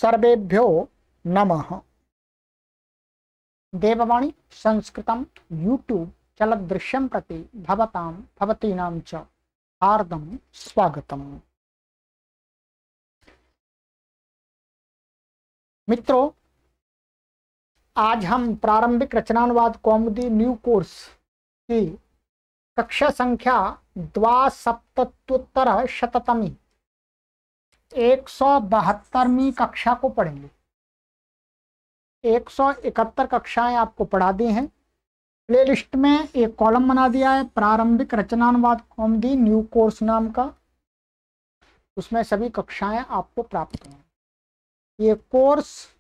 सर्वेभ्यो नमः। देववाणी संस्कृतं यूट्यूब चलदृश्यं प्रति भवतीनां च हार्दं स्वागतम्। मित्रों, आज हम प्रारंभिक रचनानुवाद कौमुदी न्यू कोर्स की कक्षा संख्या 72 172वीं कक्षा को पढ़ेंगे। 171 कक्षाएं आपको पढ़ा दी हैं। प्लेलिस्ट में एक कॉलम बना दिया है प्रारंभिक रचनानुवाद कौमुदी न्यू कोर्स नाम का, उसमें सभी कक्षाएं आपको प्राप्त होंगी। ये कोर्स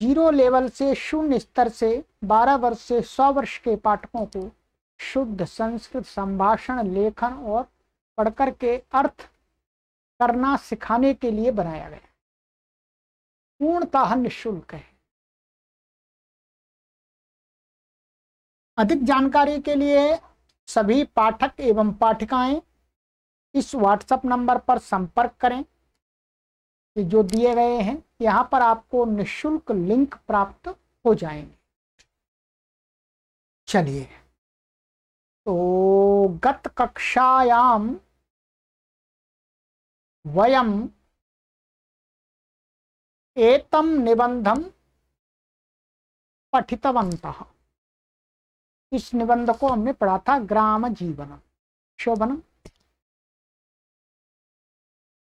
0 लेवल से 0 स्तर से 12 वर्ष से 100 वर्ष के पाठकों को शुद्ध संस्कृत संभाषण, लेखन और पढ़कर के अर्थ करना सिखाने के लिए बनाया गया, पूर्णतः निःशुल्क है। अधिक जानकारी के लिए सभी पाठक एवं पाठिकाएं इस व्हाट्सएप नंबर पर संपर्क करें जो दिए गए हैं। यहां पर आपको निःशुल्क लिंक प्राप्त हो जाएंगे। चलिए, तो गत कक्षायाम वयम एतम निबंधम पठितवन्तः। इस निबंध को हमने पढ़ा था, ग्राम जीवनम शोभनम।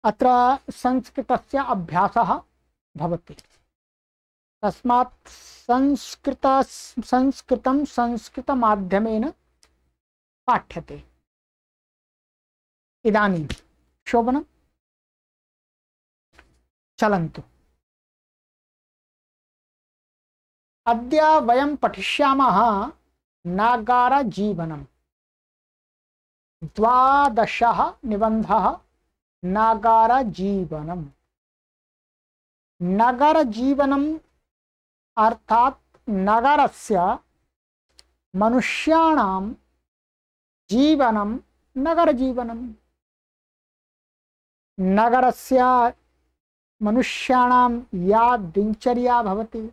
अत्र संस्कृतस्य अभ्यासः भवति, तस्मात् संस्कृतं संस्कृतमाध्यमेन पाठ्यते। इदानीं शोभनम् चलन्तु। अद्य वयं पठिष्यामः नागारजीवनम्। 12 निबन्धः नागारजीवनम्। नगरजीवनम् अर्थात् नगरस्य मनुष्याणां जीवनं नगरजीवनम्। नगरस्य मनुष्याणां या दिनचर्या भवति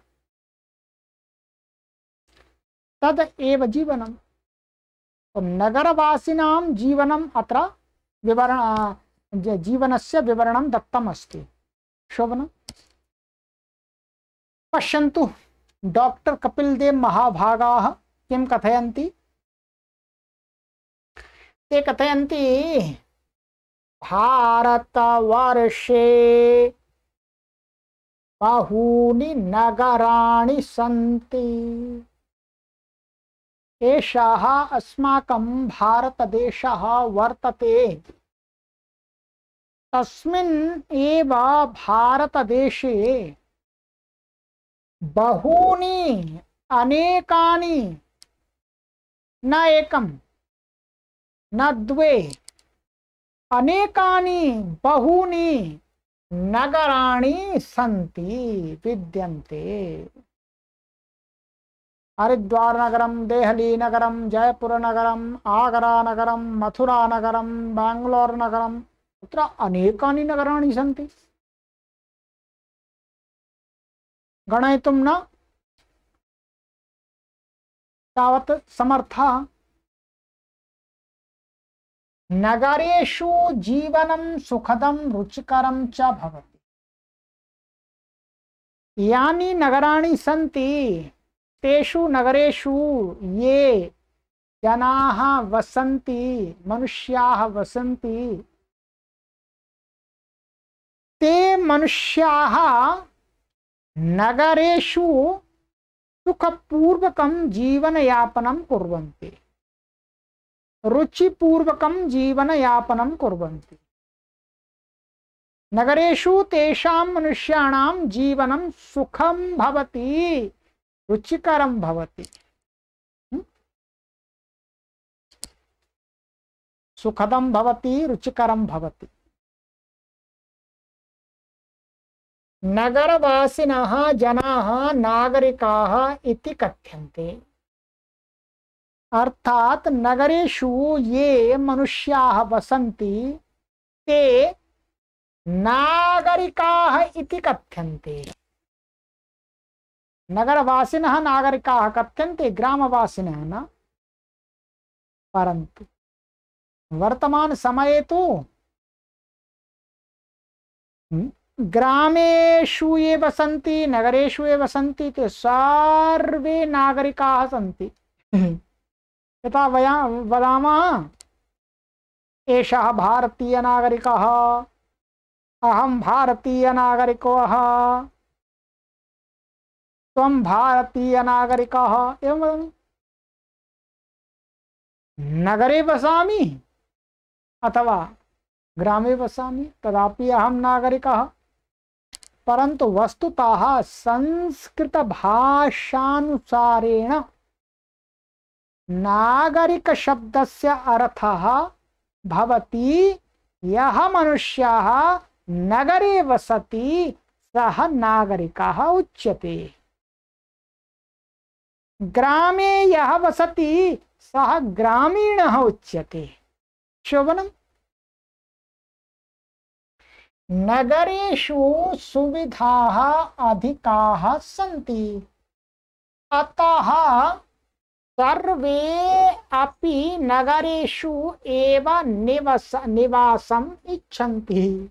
तद एव जीवनम्। तो नगरवासिनां जीवनम् अत्र जीवनस्य विवरणं दत्तम् अस्ति। शोभनम् पश्यन्तु, डॉक्टर कपिल देव महाभागाः किं कथयन्ति। ते कथयन्ति भारतवर्षे बहूनि नगराणि सन्ति। एषः अस्माकं भारतदेशः वर्तते। तस्मिन् एव भारतदेशे बहूनि अनेकानि, न एकं न द्वे, अनेकानि बहूनि नगराणि सन्ति विद्यन्ते। हरिद्वार नगरम, देहली नगरम, जयपुर नगरम, आगरा नगरम, मथुरा नगरम, बैंगलोर नगरम, तत्र अनेकानि नगराणि सन्ति। गणयितुं न तावत् समर्थः। नगरेषु जीवनं सुखदं रुचिकरं च भवति। यानि नगराणि सन्ति तेषु नगरेषु ये जनाः वसन्ति, मनुष्याः वसन्ति, ते मनुष्याः नगरेषु सुखपूर्वकं जीवनयापनं कुर्वन्ति, रुचिपूर्वकं जीवनयापनं कुर्वन्ति। नगरेषु तेषां मनुष्याणां जीवनं सुखं भवति, रुचिकरं भवति। सुखदं भवति, रुचिकरं भवति। नगरवासिनः जनाः नागरिकाः इति कथ्यन्ते। अर्थात नगरेषु ये मनुष्याः वसन्ति ते नागरिकाः इति कथ्यन्ते। नगरवासिनः नागरिकाः कथ्यन्ते, ग्रामवासिनः न। परंतु वर्तमान समये तो ग्रामेषु ये वसन्ति, नगरेषु ये वसन्ति, ते सर्वे नागरिकाः सन्ति। यथा वयं वदामः एषः भारतीय नागरिकः, अहं भारतीय नागरिकः, त्वं भारतीय नागरिकः, एवं वदामि। नगरे वसामि अथवा ग्रामे वसामि तदापि अहं नागरिकः। परंतु वस्तुतः संस्कृत भाषानुसारेण नागरिक शब्दस्य अर्थः भवति यः मनुष्यः नगरे वसति सः नागरिकः उच्यते। ग्रामे यः वसति सः ग्रामीणः उच्यते। शोभनम्। नगरेषु सुविधाः अधिकाः सन्ति, अतः सर्वे अपि नगरेषु एव निवासम् इच्छन्ति।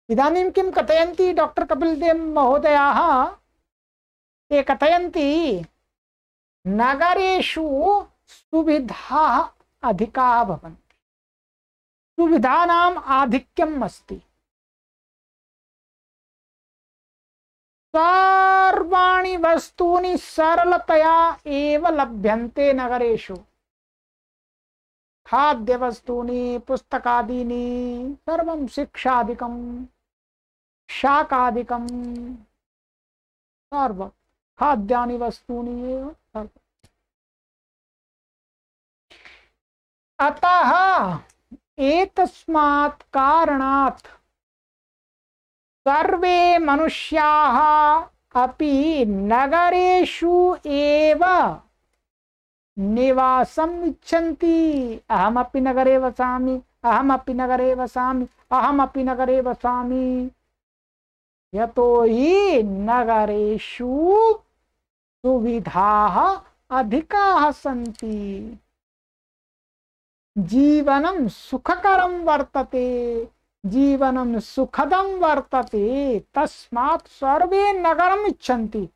इदानीं किं कथयन्ति डॉक्टर कपिल देव महोदयाः? ते कथयन्ति नगरेषु सुविधाः अधिकाः भवन्ति, सुविधानाम् आधिक्यम् अस्ति। सर्वाणि वस्तूनि सरलतया एव लभ्यन्ते नगरेषु। खाद्यवस्तूनि, पुस्तकादीनि, सर्वं शिक्षादिकं, शाकादिकं, सर्वं खाद्यानि वस्तूनि एव सर्वम्। अतः एतस्मात् कारणात् सर्वे मनुष्याः अपि नगरेषु एव निवासम् इच्छन्ति। अहमपि नगरे वसामि, अहमपि नगरे वसामि, अहमपि नगरे वसामि। यतो हि नगरेषु सुविधाः अधिकाः सन्ति। जीवनं सुखकरं वर्तते, जीवनं सुखदं वर्तते, तस्मात् सर्वे नगरम् इच्छन्ति।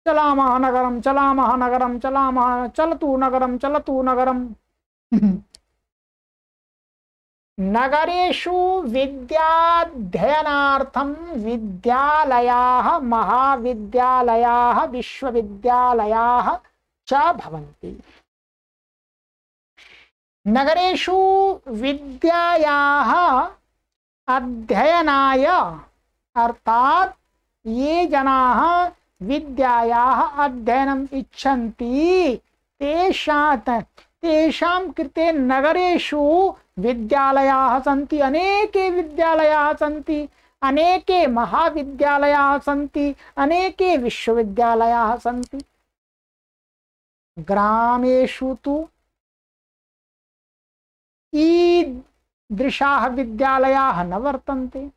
चलामः नगरं, चलामः नगरं, चलामः, चलतु नगरं, चलतु नगरम्। नगरेषु विद्याध्ययनार्थं विद्यालयाः, महाविद्यालयाः, विश्वविद्यालयाः च भवन्ति। नगरेषु विद्यायाः अध्ययनाय, अर्थात ये जनाः विद्यायाः अध्ययनम् इच्छन्ति तेषां कृते नगरेषु विद्यालयाः सन्ति, अनेके विद्यालयाः सन्ति, अनेके महाविद्यालयाः सन्ति, अनेके विश्वविद्यालयाः सन्ति। ग्रामेषु तु ईदृशाः विद्यालयाः न वर्तन्ते।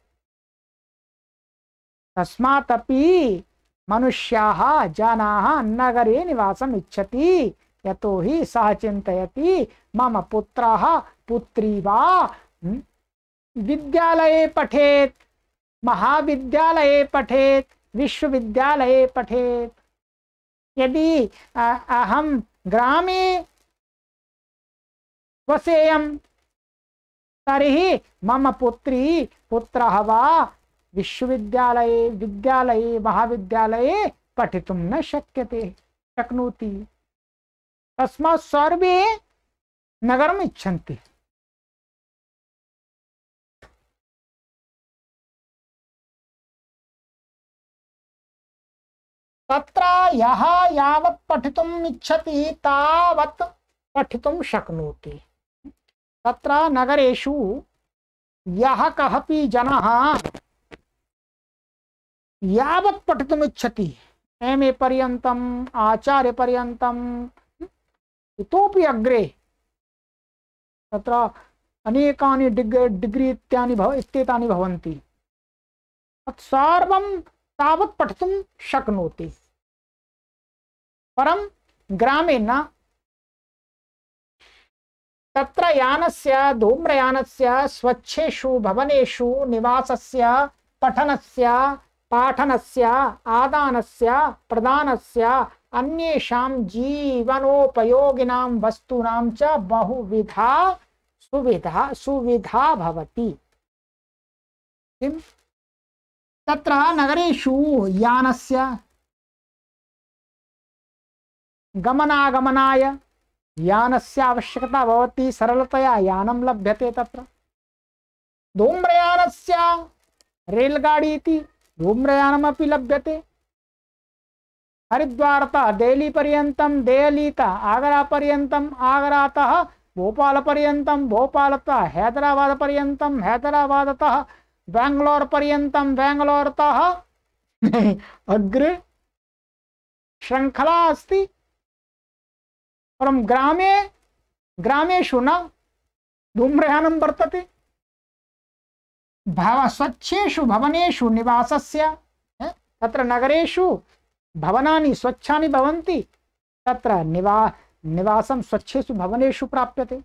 तस्मात् अपि मनुष्याः, जनाः नगरे निवासम् इच्छति। यतो हि सः चिन्तयति मम पुत्रः पुत्री वा विद्यालये पठेत्, महाविद्यालये पठेत्, विश्वविद्यालये पठेत्। यदि अहं ग्रामे वसेयं तर्हि मम पुत्री पुत्रः वा विश्वविद्यालये, विद्यालये, महाविद्यालये पठितुं न शक्नोति। तस्मात् सर्वे नगरम् इच्छन्ति। तत्र यः यावत् पठितुम् इच्छति तावत् पठितुं शक्नोति। तत्र नगरेषु यः कःपि जनः यावत् पठितुम् इच्छति, एमए पर्यन्तम्, आचार्य पर्यन्तम्, इतोपि अग्रे, तत्र अनेकानि डिग्री इत्येतानि भवन्ति। सर्वं तावत् पठितुं शक्नोति, परं ग्रामे न। तत्र यानस्य धूम्रयानस्य स्वच्छेषु भवनेषु निवासस्य पठनस्य पाठनस्य आदानस्य प्रदानस्य अन्येषां जीवनोपयोगिनां वस्तूनां च बहुविधा सुविधा भवति। किं तत्र नगरेषु यानस्य गमनागमनाय यानस्य आवश्यकता भवति, सरलतया यानं लभ्यते। तत्र धूम्रयानस्य रेलगाड़ी इति धूम्रयानमपि लभ्यते। हरिद्वारतः देहली पर्यन्तं, देहलीतः आगरा पर्यन्तं, आगरातः भोपाल पर्यन्तं, भोपालतः हैदराबाद पर्यन्तं, हैदराबादतः बेंगलोर पर्यन्तं, बेंगलोरतः अग्रे श्रृंखला अस्ति। परं ग्रामेषु न धूम्रयानं वर्तते। स्वच्छेषु भवनेषु निवासस्य, तत्र नगरेषु भवनानि स्वच्छानि भवन्ति, तत्र निवासं स्वच्छेषु भवनेषु प्राप्यते।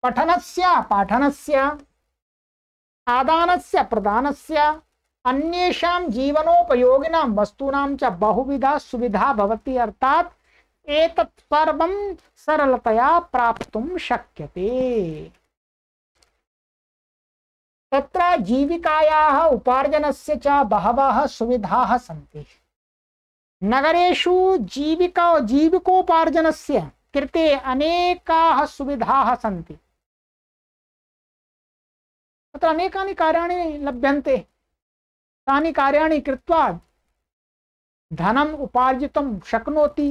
पठनस्य पाठनस्य आदानस्य प्रदानस्य अन्येषां जीवनोपयोगिनां वस्तूनां च बहुविधा सुविधा भवति। अर्थात् एतत् सर्वं सरलतया प्राप्तुं शक्यते। तत्र जीविकायाः उपार्जनस्य च बहवः सुविधाः सन्ति। नगरेषु जीविकोपार्जनस्य कृते अनेकाः सुविधाः सन्ति। तत्र अनेकानि कार्याणि लभ्यन्ते। तानि कार्याणि कृत्वा धनम् उपार्जितुं शक्नोति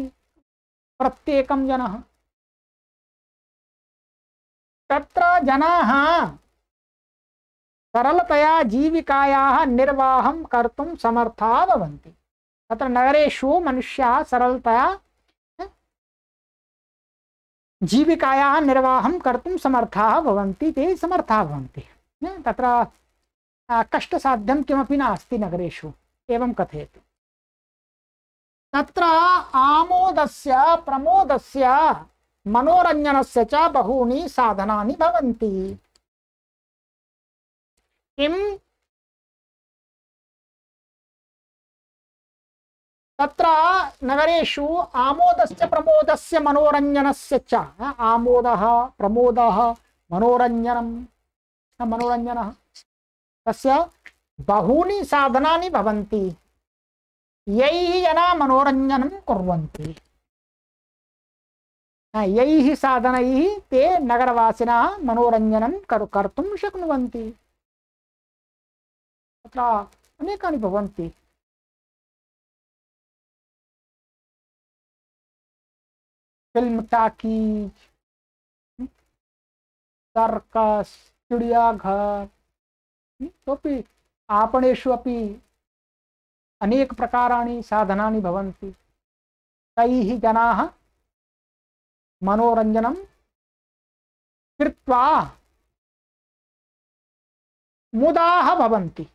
प्रत्येकं जनः। तत्र जनाः सरलतया जीविकायाः निर्वाहं कर्तुं समर्थाः भवन्ति। तत्र नगरेषु मनुष्याः सरलतया जीविकायाः निर्वाहं कर्तुं समर्थाः भवन्ति। ते समर्थाः भवन्ति। तत्र कष्टसाध्यं किमपि नास्ति नगरेषु, एवं कथयति। तत्र आमोदस्य प्रमोदस्य मनोरञ्जनस्य च बहूनि साधनानि भवन्ति। किं तत्र नगरेषु आमोदस्य प्रमोदस्य मनोरञ्जनस्य च, आमोदः प्रमोदः मनोरञ्जनः तस्य बहूनि साधनानि भवन्ति। यैः जनाः मनोरञ्जनं कुर्वन्ति, यैः साधनैः ते नगरवासिनः मनोरञ्जनं कर्तुं शक्नुवन्ति। तत्र अनेकानि भवन्ति। फिल्म टाकीज, सर्कस, चिड़ियाघर, तोपि आपणेषु अपि अनेक प्रकाराणि साधनानि भवन्ति। तैः जनाः मनोरञ्जनं कृत्वा मुदाः भवन्ति।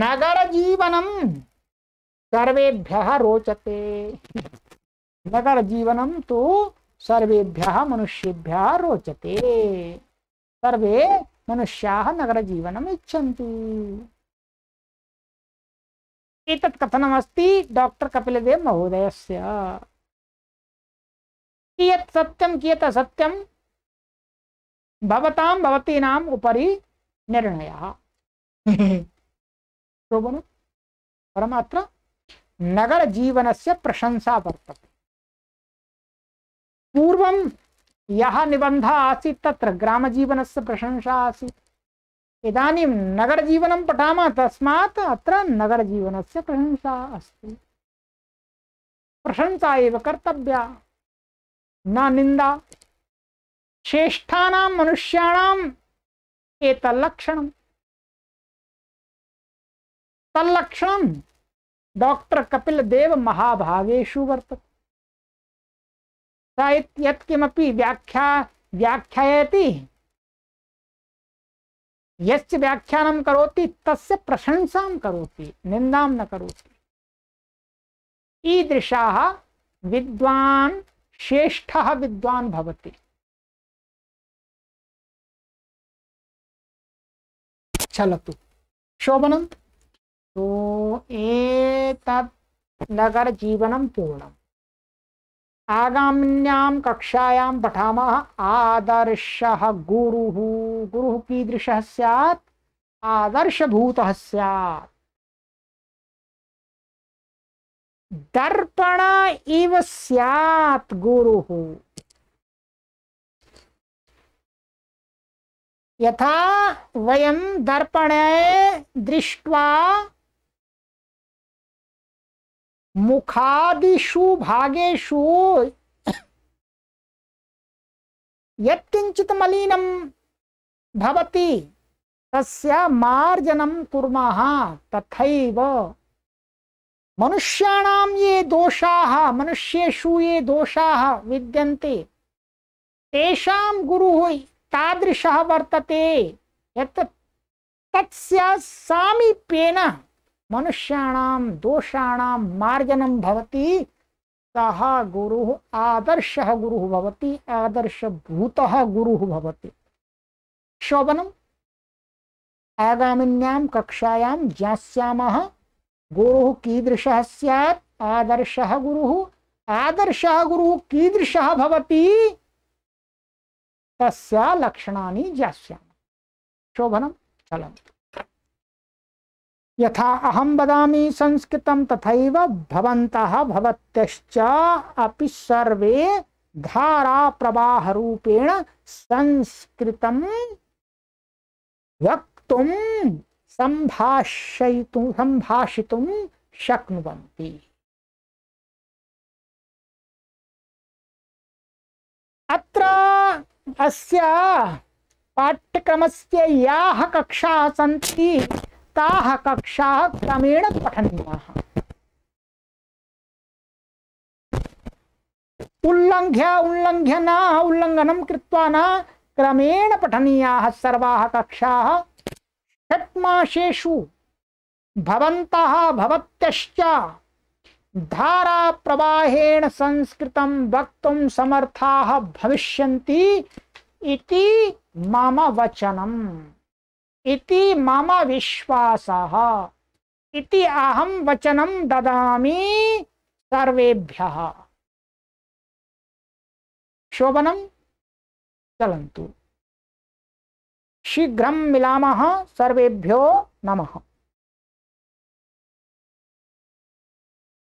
नगरजीवनं सर्वेभ्यः रोचते। नगरजीवनं तु सर्वेभ्यः मनुष्येभ्यः रोचते। सर्वे मनुष्याः नगरजीवनम् इच्छन्ति। एतत् कथनमस्ति डॉक्टर कपिलदेव महोदयस्य। कियत् सत्यं कियत् असत्यं भवतीनाम् उपरि निर्णयः। परमात्र नगर जीवनस्य प्रशंसा वर्तते। पूर्वं यः निबन्धः आसीत् तत्र ग्रामजीवनस्य प्रशंसा आसीत्। इदानीं नगरजीवनं पठामः, तस्मात् अत्र नगरजीवनस्य प्रशंसा अस्ति। प्रशंसा एव कर्तव्या, न निन्दा। श्रेष्ठानां मनुष्याणाम् एतल्लक्षणम्। तल्लक्षणं डॉक्टर कपिलदेव महाभागेषु वर्तते। यत्किमपि व्याख्यायति यस्य व्याख्यानं करोति तस्य प्रशंसां करोति, निन्दां न करोति। ईदृशाः विद्वान् श्रेष्ठः विद्वान् भवति। चलतु शोभनम्। तो एतत् नगर जीवनं पूर्णम्। आगामिन्यां कक्षायां पठामः आदर्शः गुरुः। गुरुः कीदृशः स्यात्? आदर्शभूतः स्यात्। दर्पण इव स्यात् गुरुः। यथा वयं दर्पणे दृष्ट्वा मुखादिषु भागेषु यत्किंचित् मलिनं भवति तस्य मार्जनं कुर्मः, तथैव मनुष्याणां ये दोषाः, मनुष्येषु ये दोषाः विद्यन्ते तेषां गुरुः तादृशः वर्तते यत् तस्य सामीप्येन मनुष्याणां दोषाणां मार्जनं भवति। सः गुरुः आदर्शः गुरुः भवति, आदर्शभूतः गुरुः भवति। शोभनम्। आगामिन्यां कक्षायां ज्ञास्यामः गुरुः कीदृशः स्यात्? आदर्शः गुरुः। आदर्शः गुरुः कीदृशः भवति? तस्य लक्षणानि ज्ञास्यामः। शोभनम्। चलन्तु। यथा अहं वदामि संस्कृतं तथैव भवन्तः भवत्यश्च अपि सर्वे धारा प्रवाह रूपेण संस्कृतं वक्तुं संभाषितुं शक्नुवन्ति। अत्र अस्य पाठ्यक्रमस्य याः कक्षाः सन्ति ताः कक्षाः क्रमेण पठनीयाः। उल्लङ्घनं कृत्वा न क्रमेण पठनीयाः सर्वाः कक्षाः। षट्मासेषु भवन्तः भवत्यश्च धारा प्रवाहेण संस्कृतं वक्तुं समर्थाः भविष्यन्ति इति मम वचनम्, इति मम विश्वासः, इति अहं वचनं ददामि सर्वेभ्यः। शोभनम्। चलन्तु शीघ्रं मिलामः। सर्वेभ्यो नमः।